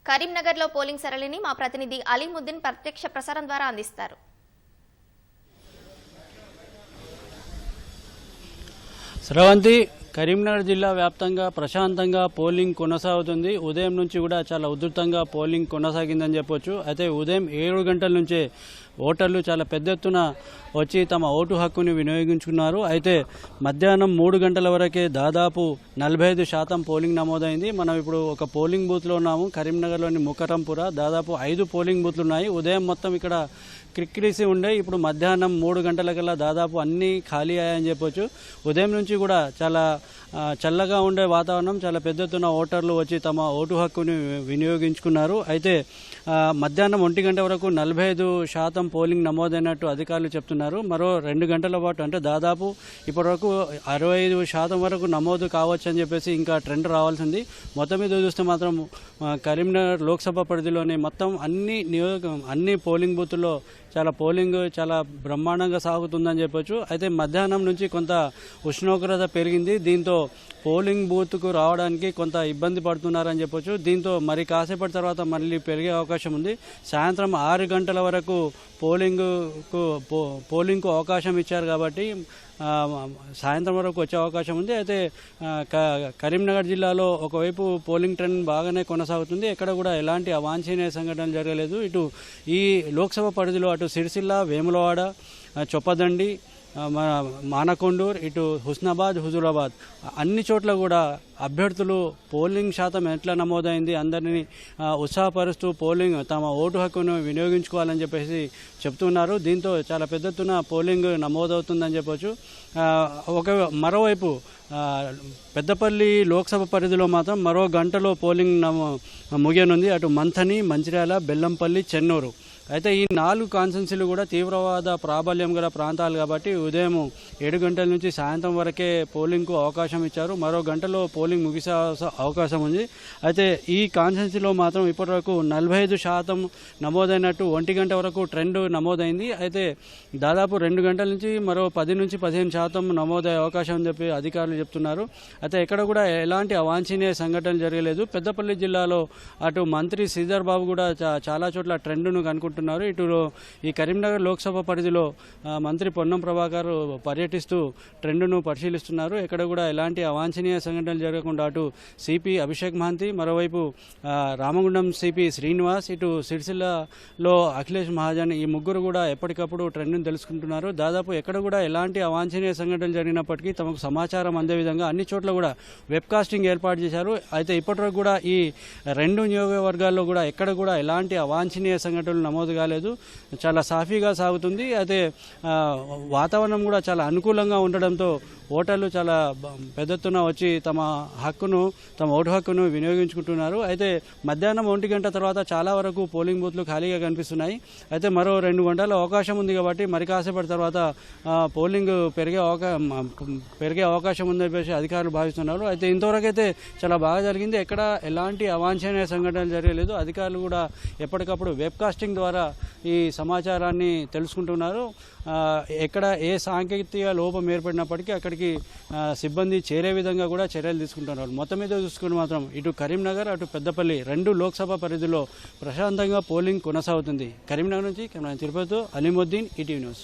కరీంనగర్లో పోలింగ్ సరళిని మా ప్రతినిధి అలీముద్దీన్ ప్రత్యక్ష ప్రసారం ద్వారా అందిస్తారు. స్రవంతి, కరీంనగర్ జిల్లా వ్యాప్తంగా ప్రశాంతంగా పోలింగ్ కొనసాగుతుంది. ఉదయం నుంచి కూడా చాలా ఉధృతంగా పోలింగ్ కొనసాగిందని చెప్పొచ్చు. అయితే ఉదయం 7 గంటల నుంచే ఓటర్లు చాలా పెద్ద ఎత్తున వచ్చి తమ ఓటు హక్కుని వినియోగించుకున్నారు. అయితే మధ్యాహ్నం 3 గంటల వరకే దాదాపు 45% పోలింగ్ నమోదైంది. మనం ఇప్పుడు ఒక పోలింగ్ బూత్లో ఉన్నాము. కరీంనగర్లోని ముకరంపుర దాదాపు 5 పోలింగ్ బూత్లు ఉన్నాయి. ఉదయం మొత్తం ఇక్కడ క్రిక్కిరిసి ఉండే ఇప్పుడు మధ్యాహ్నం 3 గంటలకల్లా దాదాపు అన్నీ ఖాళీ అయ్యాయని చెప్పొచ్చు. ఉదయం నుంచి కూడా చాలా చల్లగా ఉండే వాతావరణం, చాలా పెద్ద ఎత్తున ఓటర్లు వచ్చి తమ ఓటు హక్కుని వినియోగించుకున్నారు. అయితే మధ్యాహ్నం 1 గంట వరకు 45% పోలింగ్ నమోదైనట్టు అధికారులు చెప్తున్నారు. మరో 2 గంటల పాటు అంటే దాదాపు ఇప్పటివరకు 65% వరకు నమోదు కావచ్చు అని చెప్పేసి ఇంకా ట్రెండ్ రావాల్సింది. మొత్తం మీద చూస్తే మాత్రం కరీంనగర్ లోక్సభ పరిధిలోని మొత్తం అన్ని పోలింగ్ బూతుల్లో పోలింగ్ చాలా బ్రహ్మాండంగా సాగుతుందని చెప్పొచ్చు. అయితే మధ్యాహ్నం నుంచి కొంత ఉష్ణోగ్రత పెరిగింది. దీంతో పోలింగ్ బూత్కు రావడానికి కొంత ఇబ్బంది పడుతున్నారని చెప్పొచ్చు. దీంతో మరి కాసేపటి తర్వాత మళ్ళీ పెరిగే అవకాశం ఉంది. సాయంత్రం 6 గంటల వరకు పోలింగ్కు అవకాశం ఇచ్చారు కాబట్టి సాయంత్రం వరకు వచ్చే అవకాశం ఉంది. అయితే కరీంనగర్ జిల్లాలో ఒకవైపు పోలింగ్ ట్రెండ్ బాగానే కొనసాగుతుంది. ఎక్కడ కూడా ఎలాంటి అవాంఛనీయ సంఘటనలు జరగలేదు. ఇటు ఈ లోక్సభ పరిధిలో అటు సిరిసిల్ల, వేములవాడ, చొప్పదండి, మానకొండూర్, ఇటు హుస్నాబాద్, హుజూరాబాద్ అన్ని చోట్ల కూడా అభ్యర్థులు పోలింగ్ శాతం ఎట్లా నమోదైంది అందరినీ ఉత్సాహపరుస్తూ తమ ఓటు హక్కును వినియోగించుకోవాలని చెప్పేసి చెప్తున్నారు. దీంతో చాలా పెద్ద ఎత్తున పోలింగ్ నమోదవుతుందని చెప్పొచ్చు. మరోవైపు పెద్దపల్లి లోక్సభ పరిధిలో మాత్రం మరో గంటలో పోలింగ్ ముగియనుంది. అటు మంథని, మంచిర్యాల, బెల్లంపల్లి, చెన్నూరు. అయితే ఈ 4 కాన్స్టిట్యున్సీలు కూడా తీవ్రవాద ప్రాబల్యం గల ప్రాంతాలు కాబట్టి ఉదయం 7 గంటల నుంచి సాయంత్రం వరకే పోలింగ్కు అవకాశం ఇచ్చారు. మరో గంటలో పోలింగ్ ముగిసే అవకాశం ఉంది. అయితే ఈ కాన్స్టిట్యున్సీలో మాత్రం ఇప్పటివరకు 45% నమోదైనట్టు 1 గంట వరకు ట్రెండ్ నమోదైంది. అయితే దాదాపు 2 గంటల నుంచి మరో 10 నుంచి 15% నమోదయ్యే అవకాశం అని చెప్పి అధికారులు చెప్తున్నారు. అయితే ఎక్కడ కూడా ఎలాంటి అవాంఛనీయ సంఘటనలు జరగలేదు. పెద్దపల్లి జిల్లాలో అటు మంత్రి శ్రీధర్ బాబు కూడా చాలా చోట్ల ట్రెండ్ను కనుక్కుంటున్నారు. ఇటు ఈ కరీంనగర్ లోక్సభ పరిధిలో మంత్రి పొన్నం ప్రభాకర్ పర్యటిస్తూ ట్రెండ్ను పరిశీలిస్తున్నారు. ఎక్కడ కూడా ఎలాంటి అవాంఛనీయ సంఘటనలు జరగకుండా అటు సిపి అభిషేక్ మహంతి, మరోవైపు రామగుండం సిపి శ్రీనివాస్, ఇటు సిరిసిల్లలో అఖిలేష్ మహాజన్ ఈ ముగ్గురు కూడా ఎప్పటికప్పుడు ట్రెండ్ను తెలుసుకుంటున్నారు. దాదాపు ఎక్కడ కూడా ఎలాంటి అవాంఛనీయ సంఘటనలు జరిగినప్పటికీ తమకు సమాచారం అందే విధంగా అన్ని చోట్ల కూడా వెబ్కాస్టింగ్ ఏర్పాటు చేశారు. అయితే ఇప్పటివరకు కూడా ఈ 2 నియోజకవర్గాల్లో కూడా ఎక్కడ కూడా ఎలాంటి అవాంఛనీయ సంఘటనలు నమోదు కాలేదు. చాలా సాఫీగా సాగుతుంది. అయితే వాతావరణం కూడా చాలా అనుకూలంగా ఉండడంతో ఓటర్లు చాలా పెద్ద ఎత్తున వచ్చి తమ ఓటు హక్కును వినియోగించుకుంటున్నారు. అయితే మధ్యాహ్నం 1 గంట తర్వాత చాలా వరకు పోలింగ్ బూత్లు ఖాళీగా కనిపిస్తున్నాయి. అయితే మరో 2 గంటల అవకాశం ఉంది కాబట్టి మరి కాసేపటి తర్వాత పోలింగ్ పెరిగే అవకాశం ఉందని చెప్పేసి అధికారులు భావిస్తున్నారు. అయితే ఇంతవరకు అయితే చాలా బాగా జరిగింది. ఎక్కడ ఎలాంటి అవాంఛనీయ సంఘటనలు జరగలేదు. అధికారులు కూడా ఎప్పటికప్పుడు వెబ్కాస్టింగ్ ద్వారా ఈ సమాచారాన్ని తెలుసుకుంటున్నారు. ఎక్కడ ఏ సాంకేతిక లోపం ఏర్పడినప్పటికీ అక్కడికి సిబ్బంది చేరే విధంగా కూడా చర్యలు తీసుకుంటున్నారు. మొత్తం మీద చూసుకుని మాత్రం ఇటు కరీంనగర్, అటు పెద్దపల్లి 2 లోక్సభ పరిధిలో ప్రశాంతంగా పోలింగ్ కొనసాగుతుంది. కరీంనగర్ నుంచి తిరుపతితో అలీముద్దీన్, ఈటీవీ న్యూస్.